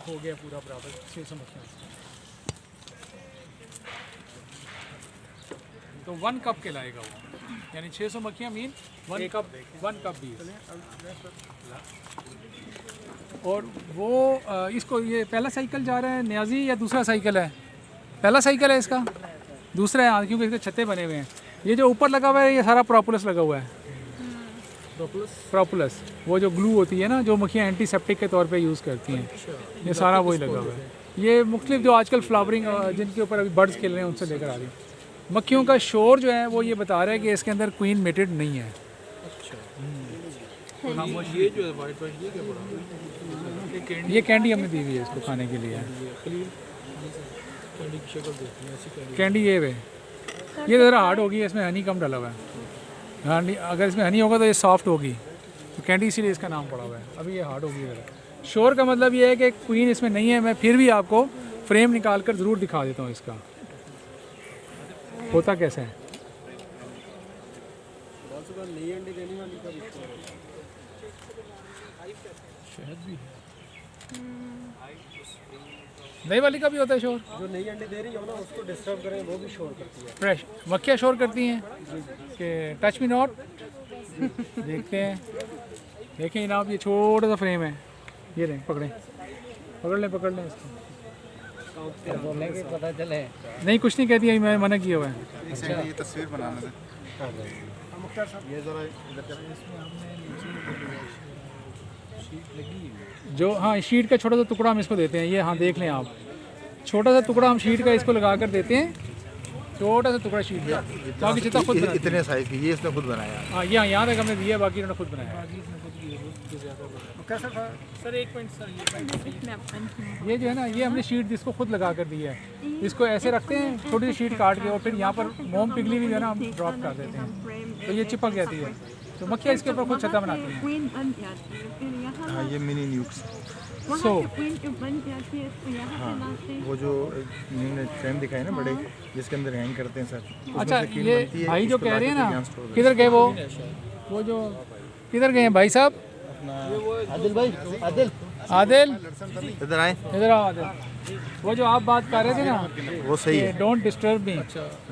हो गया पूरा बराबर 600 मक्खियाँ। तो 1 कप के लाएगा वो, यानी 600 मक्खियाँ मीन 1 कप भी। और वो इसको ये पहला साइकिल जा रहा है न्याजी या दूसरा साइकिल है? पहला साइकिल है इसका, दूसरा है क्योंकि इसके छत्ते बने हुए हैं। ये जो ऊपर लगा हुआ है ये सारा प्रोपोलिस लगा हुआ है। प्रोपोलिस वो जो ग्लू होती है ना, जो मक्खियाँ एंटीसेप्टिक के तौर पे यूज़ करती हैं, ये सारा वही लगा हुआ है। ये मुख्तलिफ जो आजकल फ्लावरिंग जिनके ऊपर अभी बर्ड्स खेल रहे हैं उनसे लेकर आ रही है। मक्खियों का शोर जो है वो ये बता रहा है कि इसके अंदर क्वीन मेटेड नहीं है। ये जो है वाइट वाइट ये कैंडी हमने दी हुई है इसको खाने के लिए। कैंडी की शक्ल देखते हैं, ऐसी कैंडी ये वे, ये ज़रा हार्ड होगी, इसमें हनी कम डाला हुआ है। हनी अगर इसमें हनी होगा तो ये सॉफ्ट होगी, तो कैंडी इसीलिए इसका नाम पड़ा हुआ है। अभी ये हार्ड होगी ज़रा। शोर का मतलब ये है कि क्वीन इसमें नहीं है। मैं फिर भी आपको फ्रेम निकाल कर ज़रूर दिखा देता हूँ इसका होता कैसा है। शहद भी है, नई वाली का भी होता है शोर। जो नई अंडे दे रही है ना उसको डिस्टर्ब करें वो भी शोर करती है। फ्रेश मक्खियाँ शोर करती हैं कि टच मी नॉट। देखते हैं, देखें जनाब, ये छोटा सा फ्रेम है, ये लें पकड़ें, पकड़ लें इसको। बोलने के पता चले नहीं कुछ नहीं कहती है, मैं मना किया हुआ है। ये तस्वीर बनाना था ये जरा जो हाँ शीट का छोटा सा टुकड़ा हम इसको देते हैं। ये हाँ देख लें आप, छोटा सा टुकड़ा हम शीट का इसको लगा कर देते हैं, छोटा सा टुकड़ा शीट का, बाकी जितना खुद बनाते हैं। इतने साइज की ये इसने खुद बनाया। हाँ यहाँ तक हमने दिया, बाकी इन्होंने खुद बनाया। सर एक मिनट सर, ये जो है ना, ये हमने शीट जिसको खुद लगा कर दी है, इसको ऐसे रखते हैं छोटी सी शीट काट के, और फिर यहाँ पर मोम पिघली हुई जो है ना हम ड्रॉप कर देते हैं, तो ये चिपक जाती है। तो मक्खियाँ इसके ऊपर खुद छत्ता बनाती हैं। हाँ ये मिनी न्यूक्स। सो हाँ वो जो इन्होंने फ्रेम दिखाए ना बड़े, जिसके अंदर हैंग करते हैं सर। अच्छा ये भाई जो कह रहे हैं ना, किधर गए वो जो किधर गए हैं भाई साहब? आदिल भाई, आदिल इधर आए, इधर आओ आदिल। वो जो आप बात कर रहे थे ना, वो सही है। डोंट डिस्टर्ब मी,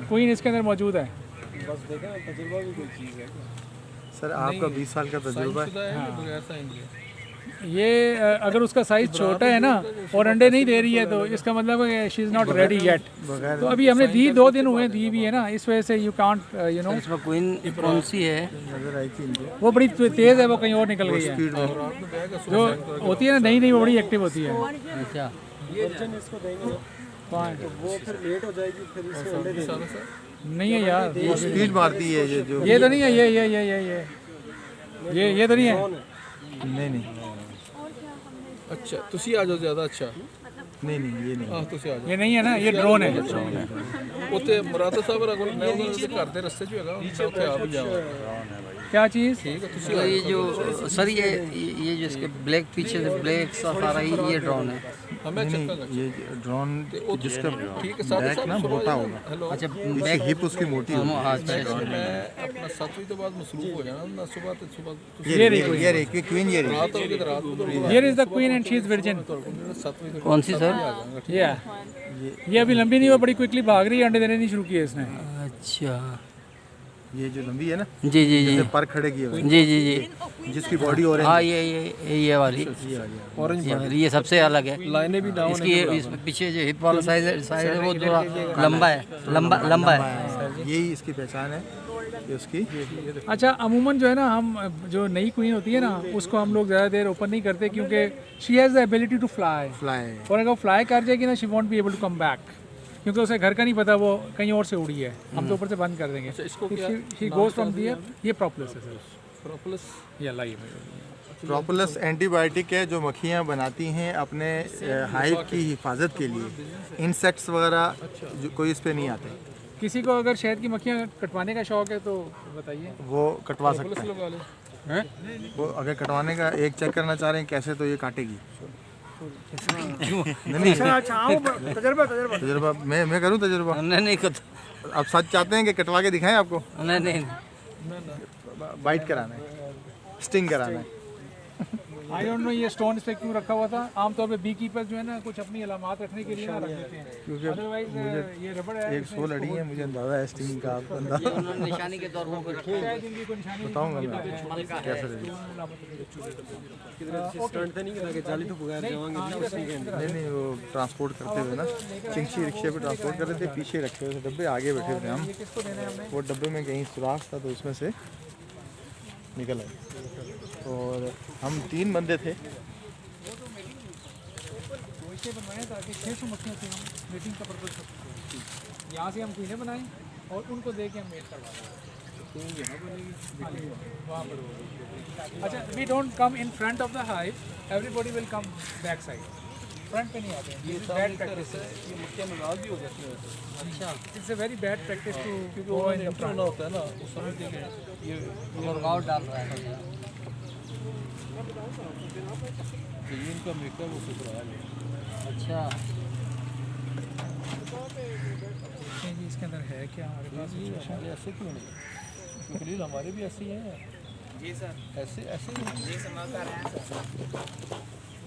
क्वीन इसके अंदर मौजूद है। बस देखें तजुर्बा भी कोई चीज़ है। सर आपका 20 साल का तजुर्बा है। ये अगर उसका साइज़ छोटा है ना और अंडे नहीं दे रही है तो इसका मतलब है she is not ready yet. तो अभी हमने दी 2 दिन हुए दी भी है ना, इस वजह से यू कांट यू नो। इसमें क्वीन कौन सी है? नजर आई थी इनके वो बड़ी तेज़ है, वो कहीं और निकल गई है। स्पीड में जो होती है ना नई वो बड़ी एक्टिव होती है। अच्छा, वर्जन इसको देंगे तो वो फिर लेट हो जाएगी, फिर इसको अंडे देंगे। नहीं है यार, स्पीड मारती है ये जो। ये तो नहीं है, ये तो नहीं है। नहीं अच्छा ਤੁਸੀਂ ਆ ਜਾਓ ਜ਼ਿਆਦਾ ਅੱਛਾ नहीं ये नहीं। ਆਹ ਤੁਸੀਂ ਆ ये नहीं है ना, ये ड्रोन है। ਜਾਓ ਉੱਥੇ ਮੁਰਾਦ ਸਾਹਿਬ ਰਾ ਕੋਲ ਮੈਂ ਉਹਨਾਂ ਦੇ ਘਰ ਦੇ ਰਸਤੇ 'ਚ ਹੈਗਾ, ਉੱਥੇ ਆ ਵੀ ਜਾਵਾਂ। क्या चीज़? ਠੀਕ ਹੈ ਤੁਸੀਂ तो ये जो सर ये जो इसके ब्लैक पीछे से ब्लैक सा सारा ये ड्रोन है। हमें चक्कर लग ये ड्रोन जिसका ठीक है साथ बैक ना मोटा होगा, हेलो अच्छा इसकी बैक हिप उसकी मोटी होगी। अच्छा अच्छा। मैं अपना 7वीं के बाद मसरूफ हो जाना ना, सुबह ये रही क्वीन, ये रही। रात होगी तो रात को Here is the queen and she is virgin. 7वीं कौन सी सर? Yeah. ये अभी लंबी नहीं हुई, बड़ी क्विकली भाग रही है, अंडे देने नहीं शुरू किए इसने। अच्छा ये जो लंबी है ना, जी जी जी जैसे पर खड़े किए हुए, जी जी जी। जिसकी बॉडी ऑरेंज। हाँ ये वाली ये सबसे अलग है। लाइनें भी डाउन इसकी इसमें पीछे जो हिप वाला साइड है वो थोड़ा लंबा है, लंबा है। यही इसकी पहचान है कि उसकी। अच्छा अमूमन जो है ना, हम जो नई क्वीन होती है ना उसको हम लोग ज़्यादा देर ओपन नहीं करते, क्योंकि she has the ability to fly. और अगर वो फ्लाई कर जाएगी ना, she won't be able to come back, क्योंकि उसे घर का नहीं पता वो कहीं और से उड़ी है। हम तो ऊपर से बंद कर देंगे। इसको शी गोज फ्रॉम दियर। ये प्रोपोलिस है सर, प्रोपोलिस ये लाइव प्रोपोलिस एंटीबायोटिक है जो मक्खियाँ बनाती हैं अपने हाइव की हिफाजत के लिए। इंसेक्ट्स वगैरह जो कोई इस पे नहीं आते। किसी को अगर शहद की मक्खियाँ कटवाने का शौक है तो बताइए। वो कटवा सकते हैं। लगा लो वो अगर कटवाने का एक चेक करना चाह रहे हैं कैसे, तो ये काटेगी। नहीं तजुर्बा मैं करूँ तजुर्बा। नहीं आप सच चाहते हैं कि कटवा के दिखाएं आपको? नहीं बाइट कराना है, स्टिंग कराना है। आई डोंट नो ये स्टोन इस पे क्यों रखा हुआ था। आमतौर पे बी कीपर जो है ना कुछ अपनी अलामात रखने के लिए ना रख देते हैं, क्योंकि अदरवाइज ये रबड़ है। एक सो लड़ी है, मुझे अंदाजा है स्टिंग का, आपको अंदाजा ये उन्होंने निशानी के तौर पर रखा है। शायद इनकी कोई निशानी बताऊंगा मैं मलका है। कैसे रहेगा। स्टंट तो नहीं करना कि जाली तो बगैर जावांगे ना उसी के अंदर। नहीं वो ट्रांसपोर्ट करते हुए ना चिंची रिक्शे पे ट्रांसपोर्ट कर रहे थे, पीछे रखे हुए थे डब्बे, आगे बैठे थे हम। ये किसको देना है हमने? वो डब्बे में कहीं सुराख था तो उसमें से निकल आए, और हम 3 बंदे थे। वैसे बनवाए ताकि 600 मक्खियों से हम मीटिंग का पर्पज सकते। यहाँ से हम क्वीनें बनाएं और उनको दे के हम मेट करवा दें। वहाँ पर होगा। अच्छा, we don't come in front of the hive, everybody will come back side, front पे नहीं आते हैं। ये बैड प्रैक्टिस है, ये मक्खियाँ नाराज भी हो जाती हैं वैसे। अच्छा, it's a very bad practice to क्योंकि गो वो इन द एंटर होना होता है ना, उस समय देखें ये मुर्गाव डाल रहा है। ये इनका मेकअप वो ससुराल है। अच्छा, जी इसके अंदर है क्या हमारे पास? ये हमारे ऐसे क्यों नहीं? क्योंकि हमारे भी ऐसे ही हैं जी सर, ऐसे ऐसे ही जी सर, नौकर हैं सर।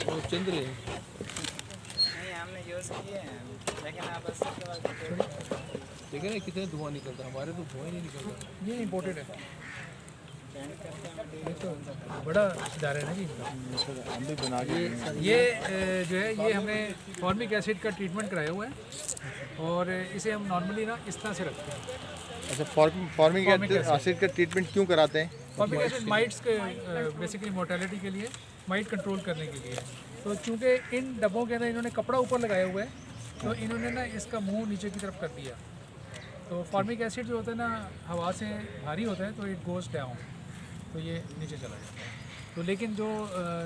वो चंद्र है। नहीं, हमने यूज़ किए हैं, लेकिन आप 80 के बाद देखें ना कितने धुआं निकलता है, हमारे तो धुआं ही नहीं निकलता। ये इम्पोर्टेड है, पेंट करते हैं। ये तो बड़ा इदारा है ना जी। हम भी बना के ये जो है ये हमने फॉर्मिक एसिड का ट्रीटमेंट कराया हुआ है और इसे हम नॉर्मली ना इस तरह से रखते हैं। अच्छा, फॉर्मिक एसिड का ट्रीटमेंट क्यों कराते हैं? फॉर्मिक एसिड माइट्स के बेसिकली मोर्टेलिटी के लिए, माइट कंट्रोल करने के लिए। तो चूँकि इन डब्बों के अंदर इन्होंने कपड़ा ऊपर लगाया हुआ है, तो इन्होंने ना इसका मुंह नीचे की तरफ कर दिया। तो फॉर्मिक एसिड जो होता है ना हवा से भारी होता है, तो इट गोज डाउन, तो ये नीचे चला जाता है। तो लेकिन जो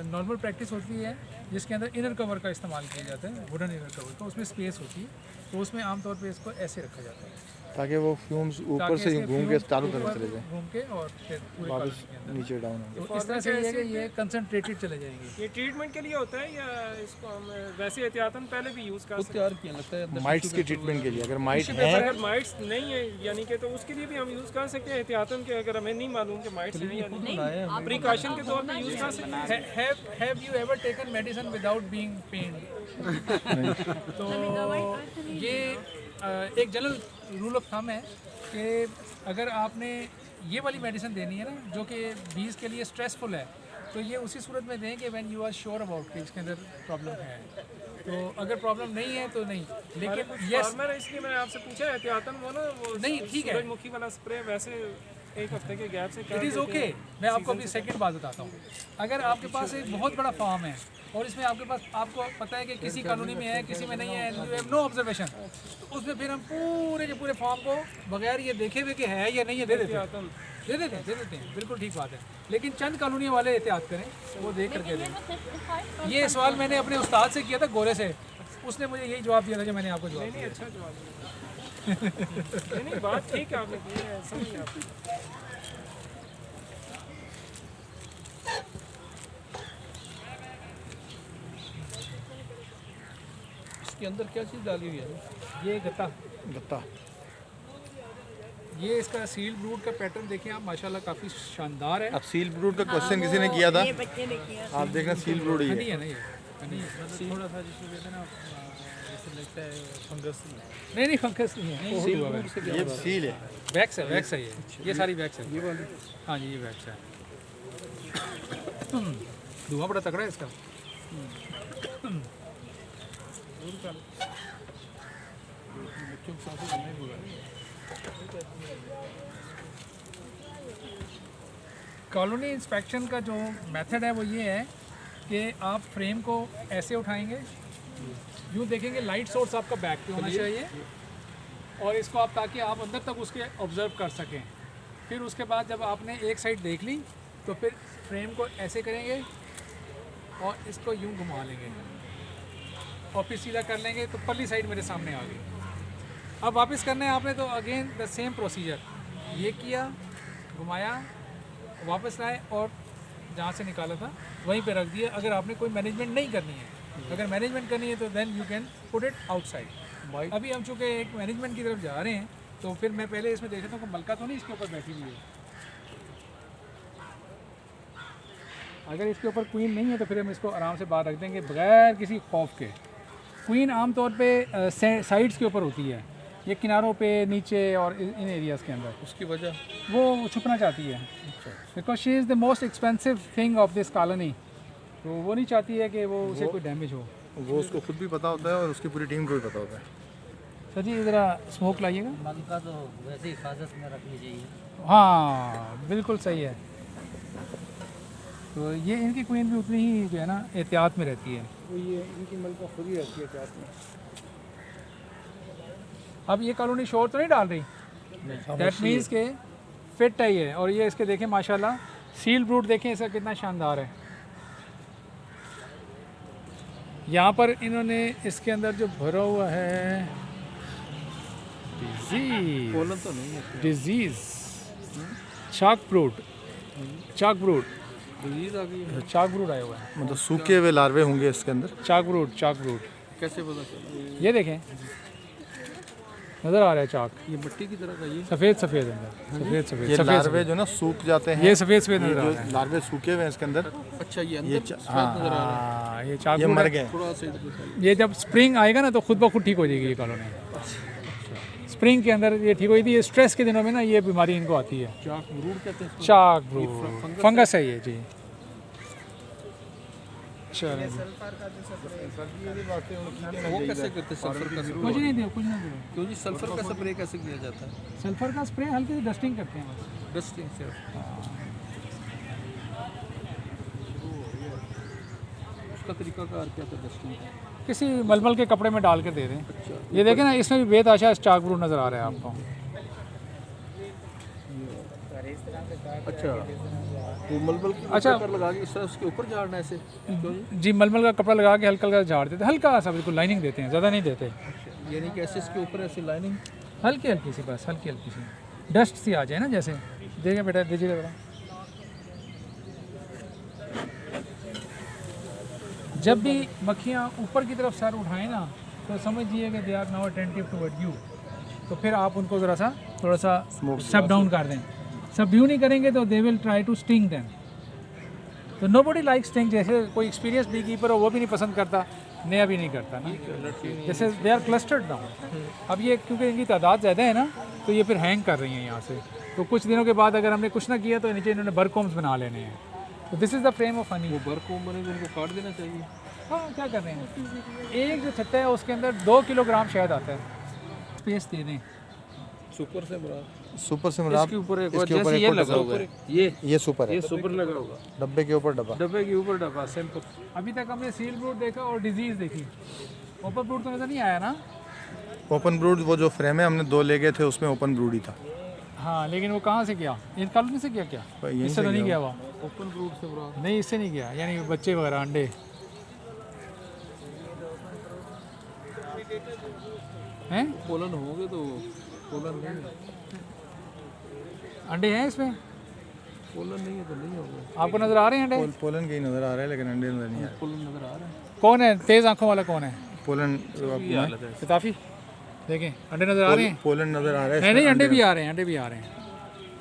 नॉर्मल प्रैक्टिस होती है जिसके अंदर इनर कवर का इस्तेमाल किया जाता है, वुडन इनर कवर का, उसमें स्पेस होती है, तो उसमें आमतौर पे इसको ऐसे रखा जाता है ताकि वो फ्यूम्स ऊपर ताकि से इसके घूम के fumes चारों ऊपर तरफ चले जाएं, घूम के और फिर पूरे वापस कॉलोनी के अंदर। नीचे डाउन होंगे। तो इस तरह से ये है कि ये कंसंट्रेटेड चले जाएंगे। ये ट्रीटमेंट के लिए होता है या इसको हम वैसे एहतियातन पहले भी यूज़ कर खुद सकते तैयार किया लगता है अंदर माइट्स के ट्रीटमेंट के लिए, अगर माइट हैं? है अगर माइट्स नहीं है यानी कि तो उसके लिए भी हम यूज़ कर सकते हैं एहतियातन के, अगर हमें नहीं मालूम कि माइट्स हैं या नहीं, प्रिकॉशन के तौर पे यूज़ कर सकते हैं। Have you ever taken medicine without being pain? तो ये एक जनरल रूल ऑफ थंब है कि अगर आपने ये वाली मेडिसिन देनी है ना जो कि बीज के लिए स्ट्रेसफुल है, तो ये उसी सूरत में दें कि when you are sure about कि इसके अंदर प्रॉब्लम है। तो अगर प्रॉब्लम नहीं है तो नहीं, लेकिन यस फार्मर है इसलिए मैंने आपसे पूछा एहतियातन वो ना वो नहीं, ठीक है। सूरजमुखी वाला स्प्रे वैसे एक हफ्ते के गैप से इट इज़ ओके। मैं आपको अभी सेकंड बात बताता हूँ। अगर आपके पास एक बहुत बड़ा फार्म है और इसमें आपके पास आपको पता है कि किसी कॉलोनी में है किसी में नहीं है, यू हैव नो ऑब्जर्वेशन, तो उसमें फिर हम पूरे के पूरे फार्म को बगैर ये देखे हुए कि है या नहीं है दे देते हैं। बिल्कुल ठीक बात है, लेकिन चंद कॉलोनी वाले एहतियात करें, वो देख करके दें। ये सवाल मैंने अपने उस्ताद से किया था गोरे से, उसने मुझे यही जवाब दिया था जो मैंने आपको जवाब दिया। अच्छा जवाब नहीं, बात ठीक है आपने की है, समझ गया आपने। इसके अंदर क्या चीज़ डाली हुई है? ये गत्ता, गत्ता ये इसका सील ब्रूड का पैटर्न देखें आप, माशाल्लाह काफ़ी शानदार है। अब सील ब्रूड का क्वेश्चन किसी ने किया था, आप देखना सील ब्रूड ही हनी है। है ना ये हनी है, मतलब थोड़ा सा जिसको कहते हैं ना जैसे लगता है फंगस। नहीं फंगस नहीं है, सील ब्रूड से ये सील है। वैक्स है ये सारी वैक्स है। ये वाली हाँ जी, ये वैक्स है। धुआं बड़ा तगड़ा है इसका। कॉलोनी इंस्पेक्शन का जो मेथड है वो ये है कि आप फ्रेम को ऐसे उठाएंगे, यूँ देखेंगे लाइट सोर्स आपका बैक पे होना चाहिए, और इसको आप ताकि आप अंदर तक उसके ऑब्ज़र्व कर सकें। फिर उसके बाद जब आपने एक साइड देख ली तो फिर फ्रेम को ऐसे करेंगे और इसको यूँ घुमा लेंगे और फिर सीधा कर लेंगे, तो परली साइड मेरे सामने आ गई। अब वापस करना है आपने, तो अगेन द सेम प्रोसीजर, ये किया, घुमाया, वापस लाए और जहाँ से निकाला था वहीं पे रख दिया। अगर आपने कोई मैनेजमेंट नहीं करनी है, अगर मैनेजमेंट करनी है तो then you can put it outside. अभी हम चूँकि एक मैनेजमेंट की तरफ जा रहे हैं, तो फिर मैं पहले इसमें देख रहा हूँ कि मलका तो नहीं इसके ऊपर बैठी हुई है। अगर इसके ऊपर क्वीन नहीं है तो फिर हम इसको आराम से बाहर रख देंगे बगैर किसी खौफ के। क्वीन आमतौर पे साइड्स के ऊपर होती है, ये किनारों पे नीचे और इन एरियाज़ के अंदर। उसकी वजह वो छुपना चाहती है because she is the most expensive thing of this colony, तो वो नहीं चाहती है कि वो उसे कोई डैमेज हो। वो उसको खुद भी पता होता है और उसकी पूरी टीम को भी पता होता है। सर जी ज़रा स्मोक लाइएगा। मल का तो वैसे हिफाजत में रखनी चाहिए। हाँ बिल्कुल सही है। तो ये इनकी क्वीन भी उतनी ही जो है ना एहतियात में रहती है। वो ये इनकी मलका खुद ही रहती है चाट में। अब ये कॉलोनी शोर तो नहीं डाल रही, दैट मीन्स के फिट है ये। और ये इसके देखें माशाल्लाह सील ब्रूड देखें इसका कितना शानदार है। यहाँ पर इन्होंने इसके अंदर जो भरा हुआ है पोलन तो नहीं है, डिजीज़ चाक ब्रूड, चाक ब्रूड, डिजीज आ गई है। चाक ब्रूड आया हुआ है। मतलब सूखे हुए लार्वे होंगे इसके अंदर। चाक ब्रूड, चाक ब्रूड कैसे पता चला? ये देखें नज़र आ रहा है चाक, ये मिट्टी की तरह का ये सफ़ेद सफ़ेद अंदर, सफ़ेद सफ़ेद ये सफ़ेद लार्वे जो ना सूख जाते हैं, ये सफ़ेद सफ़ेद ये नज़र आ जो रहा है। लार्वे सूखे हुए हैं इसके अंदर, अच्छा ये ये अंदर सफेद नजर आ रहा है। हाँ ये चाक ये ब्रूड मर है। गए। थोड़ा सा इधर दिखाइए। ये जब स्प्रिंग आएगा ना तो खुद ब खुद ठीक हो जाएगी ये कॉलोनी। स्प्रिंग के अंदर ये ठीक हुई थी। ये स्ट्रेस के दिनों में ना ये बीमारी इनको आती है। चाक ब्रूड कहते हैं इसको। चाक ब्रूड फंगस है ये जी। चलो वो कैसे करते हैं सल्फर का? कुछ नहीं दो, कुछ नहीं दो। क्यों जी सल्फर का स्प्रे कैसे किया जाता है? सल्फर का स्प्रे हल्की सी डस्टिंग करते हैं बस। डस्टिंग से उसका तरीकाकार क्या था डस्टिंग का? किसी मलमल के कपड़े में डाल कर दे दें। ये देखें ना इसमें भी बेतहाशा चाक ब्रूड नज़र आ रहा है आपको। अच्छा वो मलमल की अच्छा। ऊपर लगा के इस तरह उसके ऊपर झाड़ना ऐसे क्यों जी? जी मलमल का कपड़ा लगा के हल्का हल्का झाड़ देते हैं, हल्का सा बिल्कुल लाइनिंग देते हैं, ज़्यादा नहीं देते। यानी कि ऐसे इसके ऊपर ऐसे लाइनिंग। हल्की हल्की सी बस, हल्की हल्की सी डस्ट सी आ जाए ना जैसे। देखिए बेटा दीजिएगा बेटा। जब भी मक्खियाँ ऊपर की तरफ सर उठाएं ना तो समझिए कि they are now attentive toward you. तो फिर आप उनको ज़रा सा थोड़ा सा सब डाउन कर दें। सब डाउन नहीं करेंगे तो they will try to sting them. तो नोबडी लाइक स्टिंग। जैसे कोई एक्सपीरियंस बी कीपर हो वो भी नहीं पसंद करता, नया भी नहीं करता ना। जैसे दे आर क्लस्टर्ड नाउ। अब ये क्योंकि इनकी तादाद ज़्यादा है ना तो ये फिर हैंग कर रही हैं यहाँ से। तो कुछ दिनों के बाद अगर हमने कुछ ना किया तो नीचे इन्होंने बर्कॉम्स बना लेने हैं। तो this is the frame of honey. वो बर्कोम बने तो उनको काट देना चाहिए। हाँ क्या कर रहे हैं, एक जो छत्ता है उसके अंदर 2 किलोग्राम शहद आता है। स्पेस दे दें। सुपर से बड़ा सुपर से मुराद इसके ऊपर एक इसके और ऊपर जैसे एक ये और लगा डब्बा। हुआ है। ये सुपर है, ये सुपर लगा होगा डब्बे के ऊपर डब्बा। डब्बे के ऊपर डब्बा सिंपल। अभी तक हमने सील ब्रूड देखा और डिजीज़ देखी, ओपन ब्रूड तो नज़र नहीं आया ना। ओपन ब्रूड वो जो फ्रेम है हमने 2 ले गए थे उसमें ओपन ब्रूड ही था। हाँ लेकिन वो कहाँ से किया, इन कॉलोनी से किया क्या? यहीं इससे से तो नहीं गया गया वो। ओपन रूट से बड़ा नहीं इससे नहीं गया, यानी बच्चे वगैरह अंडे हैं। पोलन होंगे तो पोलन नहीं है। अंडे हैं इसमें, पोलन नहीं है तो नहीं होगा। आपको नज़र आ रहे हैं अंडे? पोलन के ही नज़र आ रहा है लेकिन अंडे नज़र नहीं आ रहे। पोलन नजर आ रहा है। कौन है तेज़ आंखों वाला, कौन है? पोलन किताफी देखें, अंडे नज़र आ रहे हैं? पोलन नज़र आ रहा नहीं है। नहीं अंडे भी आ रहे हैं, अंडे भी आ रहे हैं।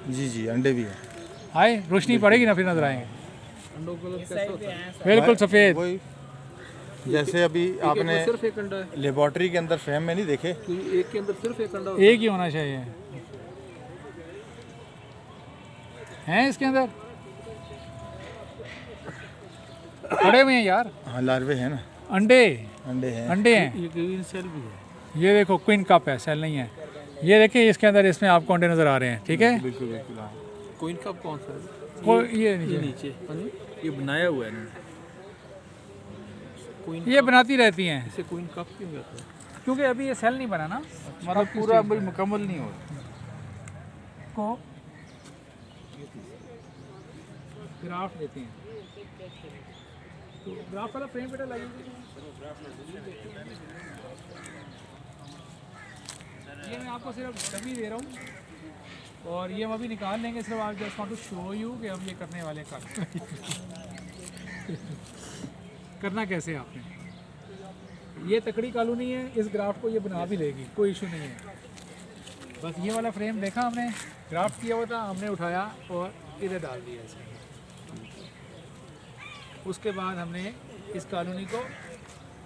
जी जी अंडे भी है। आए रोशनी पड़ेगी ना फिर नज़र आएंगे। अंडों का कलर कैसा होता है? बिल्कुल सफ़ेद। वही जैसे अभी आपने सिर्फ एक अंडा है लेबॉर्ट्री के अंदर फ्रेम में नहीं देखे, क्योंकि एक के अंदर सिर्फ एक अंडा होता एक ही होना चाहिए। हैं इसके अंदर पड़े हुए हैं यार हाँ लार्वे है ना, अंडे, अंडे हैं। अंडे हैं। है। ये ग्रीन सेल भी है। ये देखो क्वीन कप है, सेल नहीं है। ये देखिए इसके अंदर, इसमें आपको अंडे नज़र आ रहे हैं, ठीक है। बिल्कुल बिल्कुल हाँ। कोइन कप कौन सा है? वो ये नीचे नीचे ये बनाया हुआ है इन्होंने। कोइन ये बनाती रहती हैं इसे कोइन कप क्यों कहते हैं? क्योंकि अभी ये सेल नहीं बना ना, मतलब पूरा अभी मुकम्मल नहीं हो को ग्राफ देते हैं। तो ग्राफ वाला फ्रेम बेटा लाइए। ये मैं आपको सिर्फ डब्बी दे रहा हूँ और ये हम अभी निकाल लेंगे। सिर्फ आप just want to show you कि हम ये करने वाले करना कैसे है आपने। ये तकड़ी कॉलोनी है, इस ग्राफ को ये बना भी लेगी, कोई इशू नहीं है। बस ये वाला फ्रेम देखा हमने, ग्राफ्ट किया हुआ था, हमने उठाया और इधर डाल दिया इसमें। उसके बाद हमने इस कॉलोनी को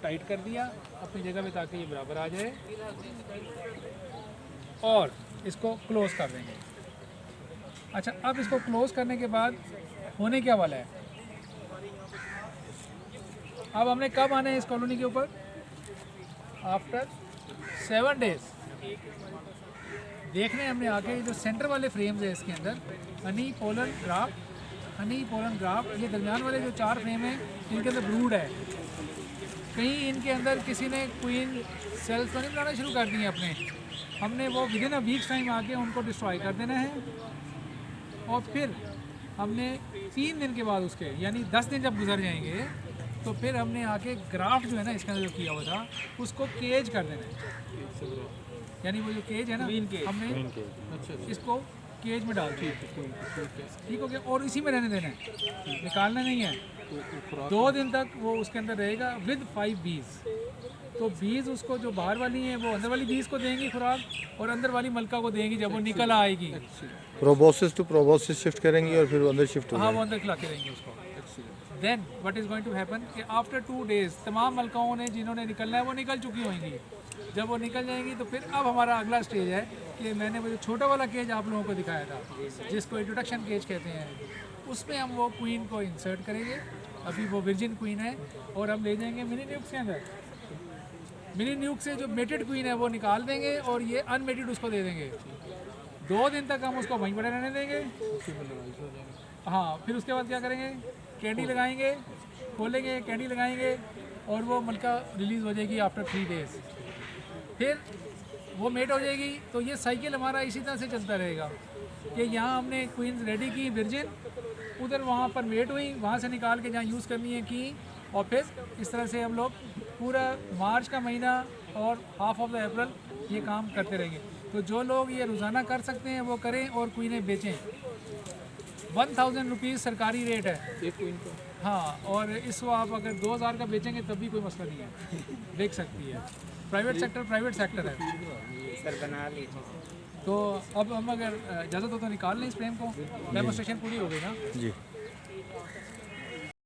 टाइट कर दिया अपनी जगह पे ताकि ये बराबर आ जाए और इसको क्लोज़ कर देंगे। अच्छा, अब इसको क्लोज़ करने के बाद होने क्या वाला है, अब हमने कब आना है इस कॉलोनी के ऊपर? आफ्टर 7 डेज देखने हमने आके जो सेंटर वाले फ्रेम्स है इसके अंदर हनी पोलन ग्राफ्ट, ये दरमियान वाले जो 4 फ्रेम हैं इनके अंदर ब्रूड है। कहीं इनके अंदर किसी ने क्वीन सेल्स तो नहीं बनाना शुरू कर दिए अपने, हमने वो विदिन अ वीक्स टाइम आके उनको डिस्ट्रॉय कर देना है और फिर हमने 3 दिन के बाद उसके यानी 10 दिन जब गुजर जाएंगे तो फिर हमने आके ग्राफ्ट जो है ना इसके अंदर जो किया हुआ था उसको केज कर देना है, यानी वो जो केज है ना हमने इसको केज में डाल दिया, ठीक हो गया, और इसी में रहने देना है, निकालना नहीं है। 2 दिन तक वो उसके अंदर रहेगा विद 5 बीज। तो बीज उसको जो बाहर वाली हैं वो अंदर वाली बीज को देंगी खुराक और अंदर वाली मलका को देंगी जब वो निकल आएगी। प्रोबोसिस टू प्रोबोसिस शिफ्ट करेंगी और फिर वो अंदर शिफ्ट हो हाँ, वो अंदर खिलाते रहेंगे उसको। Then what is going to happen कि आफ्टर 2 डेज तमाम मलकाओं ने जिन्होंने निकलना है वो निकल चुकी होंगी। जब वो निकल जाएंगी तो फिर अब हमारा अगला स्टेज है कि मैंने वो जो छोटा वाला केज आप लोगों को दिखाया था जिसको इंट्रोडक्शन केज कहते हैं, उसमें हम वो क्वीन को इंसर्ट करेंगे। अभी वो वर्जिन क्वीन है और हम ले जाएंगे मिनी न्यूक के अंदर। मिनी न्यूक से जो मेटेड क्वीन है वो निकाल देंगे और ये अनमेटेड उसको दे देंगे। 2 दिन तक हम उसको वहीं पर रहने देंगे। हाँ, फिर उसके बाद क्या करेंगे, कैंडी लगाएंगे, खोलेंगे, कैंडी लगाएंगे और वो मलका रिलीज़ हो जाएगी आफ्टर 3 डेज। फिर वो मेट हो जाएगी। तो ये साइकिल हमारा इसी तरह से चलता रहेगा कि यहाँ हमने क्वींस रेडी की वर्जिन, उधर वहाँ पर मेट हुई, वहाँ से निकाल के जहाँ यूज़ करनी है की, और फिर इस तरह से हम लोग पूरा मार्च का महीना और हाफ ऑफ द अप्रैल ये काम करते रहेंगे। तो जो लोग ये रोज़ाना कर सकते हैं वो करें और क्वीनें बेचें। 1000 रुपीज़ सरकारी रेट है एक क्वीन का। हाँ, और इसको आप अगर 2000 का बेचेंगे तब भी कोई मसला नहीं है, बेच सकती है। प्राइवेट सेक्टर है सर बना लीजिए। तो अब हम अगर इजाज़त हो तो निकाल लें इस फ्रेम को। डेमोस्ट्रेशन पूरी हो गई ना जी।